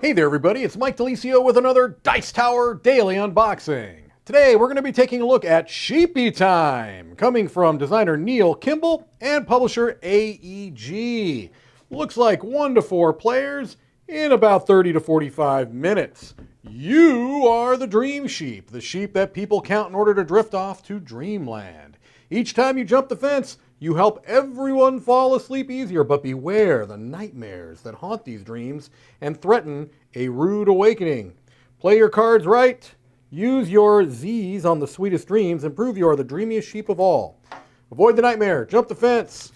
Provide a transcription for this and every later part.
Hey there everybody, it's Mike Delisio with another Dice Tower Daily Unboxing. Today we're going to be taking a look at Sheepy Time, coming from designer Neil Kimball and publisher AEG. Looks like 1 to 4 players in about 30 to 45 minutes. You are the dream sheep, the sheep that people count in order to drift off to dreamland. Each time you jump the fence, you help everyone fall asleep easier, but beware the nightmares that haunt these dreams and threaten a rude awakening. Play your cards right, use your Z's on the sweetest dreams, and prove you are the dreamiest sheep of all. Avoid the nightmare, jump the fence,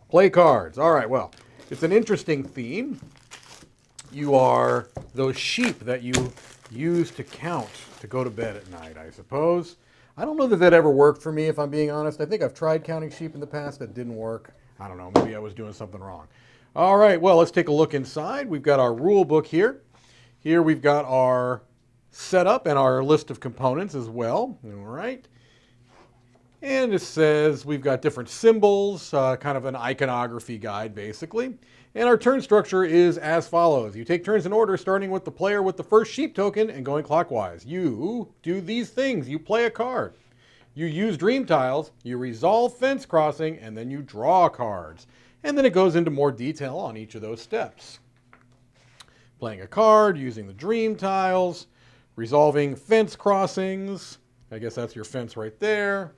play cards. All right, well, it's an interesting theme. You are those sheep that you use to count to go to bed at night, I suppose. I don't know that that ever worked for me, if I'm being honest. I think I've tried counting sheep in the past. That didn't work. I don't know. Maybe I was doing something wrong. All right. Well, let's take a look inside. We've got our rule book here. Here we've got our setup and our list of components as well. All right. And it says we've got different symbols, kind of an iconography guide, basically. And our turn structure is as follows. You take turns in order, starting with the player with the first sheep token and going clockwise. You do these things. You play a card. You use dream tiles, you resolve fence crossing, and then you draw cards. And then it goes into more detail on each of those steps. Playing a card, using the dream tiles, resolving fence crossings. I guess that's your fence right there.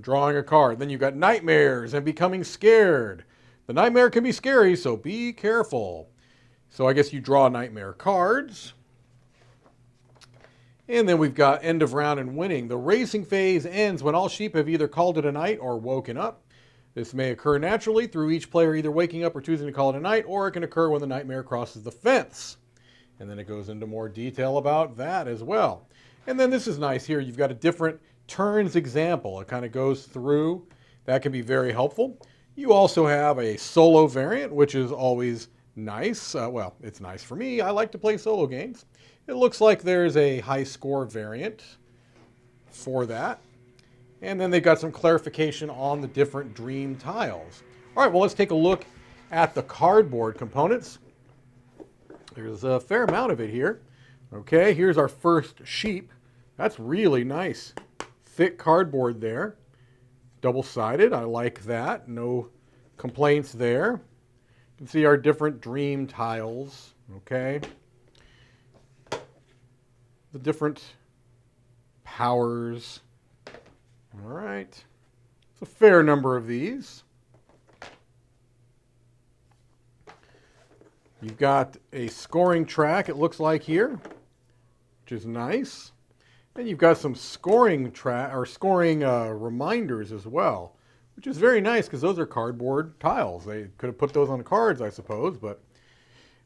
Drawing a card. Then you've got nightmares and becoming scared. The nightmare can be scary, so be careful. So I guess you draw nightmare cards. And then we've got end of round and winning. The racing phase ends when all sheep have either called it a night or woken up. This may occur naturally through each player either waking up or choosing to call it a night, or it can occur when the nightmare crosses the fence. And then it goes into more detail about that as well. And then this is nice here. You've got a different turns example. It kind of goes through. That can be very helpful. You also have a solo variant, which is always nice. Well, it's nice for me. I like to play solo games. It looks like there's a high score variant for that. And then they've got some clarification on the different dream tiles. All right, well, let's take a look at the cardboard components. There's a fair amount of it here. Okay, here's our first sheep. That's really nice. Thick cardboard there. Double-sided, I like that. No complaints there. You can see our different dream tiles, okay? The different powers. All right. It's a fair number of these. You've got a scoring track, it looks like here, which is nice. And you've got some scoring reminders as well, which is very nice because those are cardboard tiles. They could have put those on the cards, I suppose, but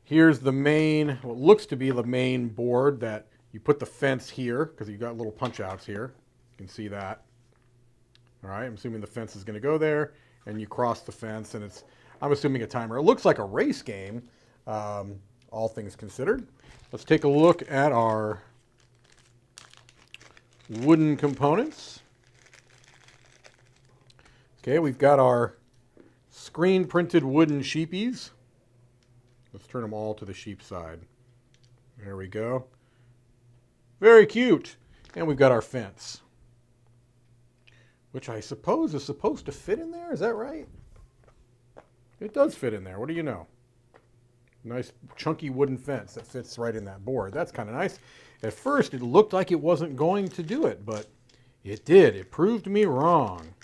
here's the main, what looks to be the main board that you put the fence here because you've got little punch outs here. You can see that. All right, I'm assuming the fence is going to go there, and you cross the fence, and it's, I'm assuming, a timer. It looks like a race game, all things considered. Let's take a look at our wooden components. Okay, we've got our screen printed wooden sheepies. Let's turn them all to the sheep side. There we go. Very cute. And we've got our fence, which I suppose is supposed to fit in there. Is that right? It does fit in there. What do you know? Nice chunky wooden fence that fits right in that board. That's kind of nice. At first, it looked like it wasn't going to do it, but it did. It proved me wrong.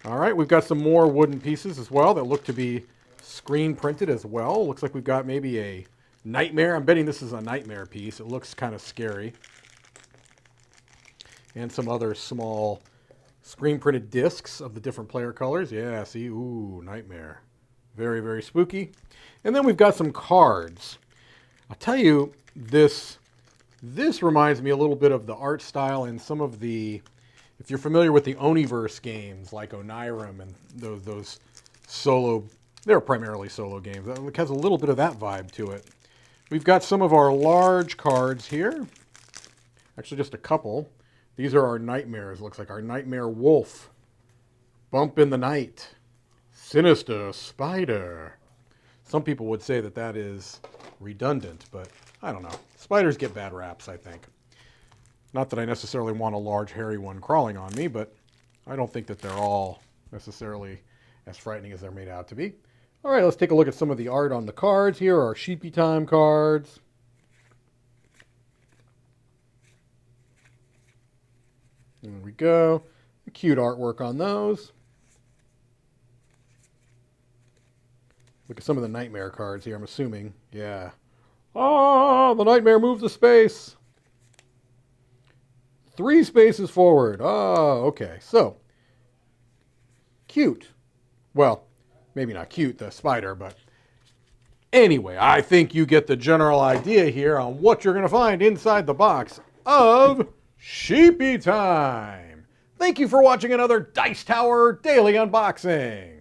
All right, we've got some more wooden pieces as well that look to be screen printed as well. Looks like we've got maybe a nightmare. I'm betting this is a nightmare piece. It looks kind of scary. And some other small screen printed discs of the different player colors. Yeah, see, ooh, nightmare. Very, very spooky. And then we've got some cards. I'll tell you, this reminds me a little bit of the art style and some of the, if you're familiar with the Oniverse games like Onirim and those solo, they're primarily solo games. It has a little bit of that vibe to it. We've got some of our large cards here. Actually, just a couple. These are our nightmares. Looks like our nightmare wolf. Bump in the night. Sinister spider. Some people would say that that is redundant, but I don't know. Spiders get bad raps, I think. Not that I necessarily want a large, hairy one crawling on me, but I don't think that they're all necessarily as frightening as they're made out to be. All right, let's take a look at some of the art on the cards. Here are Sheepy Time cards. There we go. Cute artwork on those. Look at some of the Nightmare cards here, I'm assuming. Yeah. Ah, the Nightmare moves the space. 3 spaces forward. Oh, okay. So, cute. Well, maybe not cute, the spider, but anyway, I think you get the general idea here on what you're going to find inside the box of Sheepy Time. Thank you for watching another Dice Tower Daily Unboxing.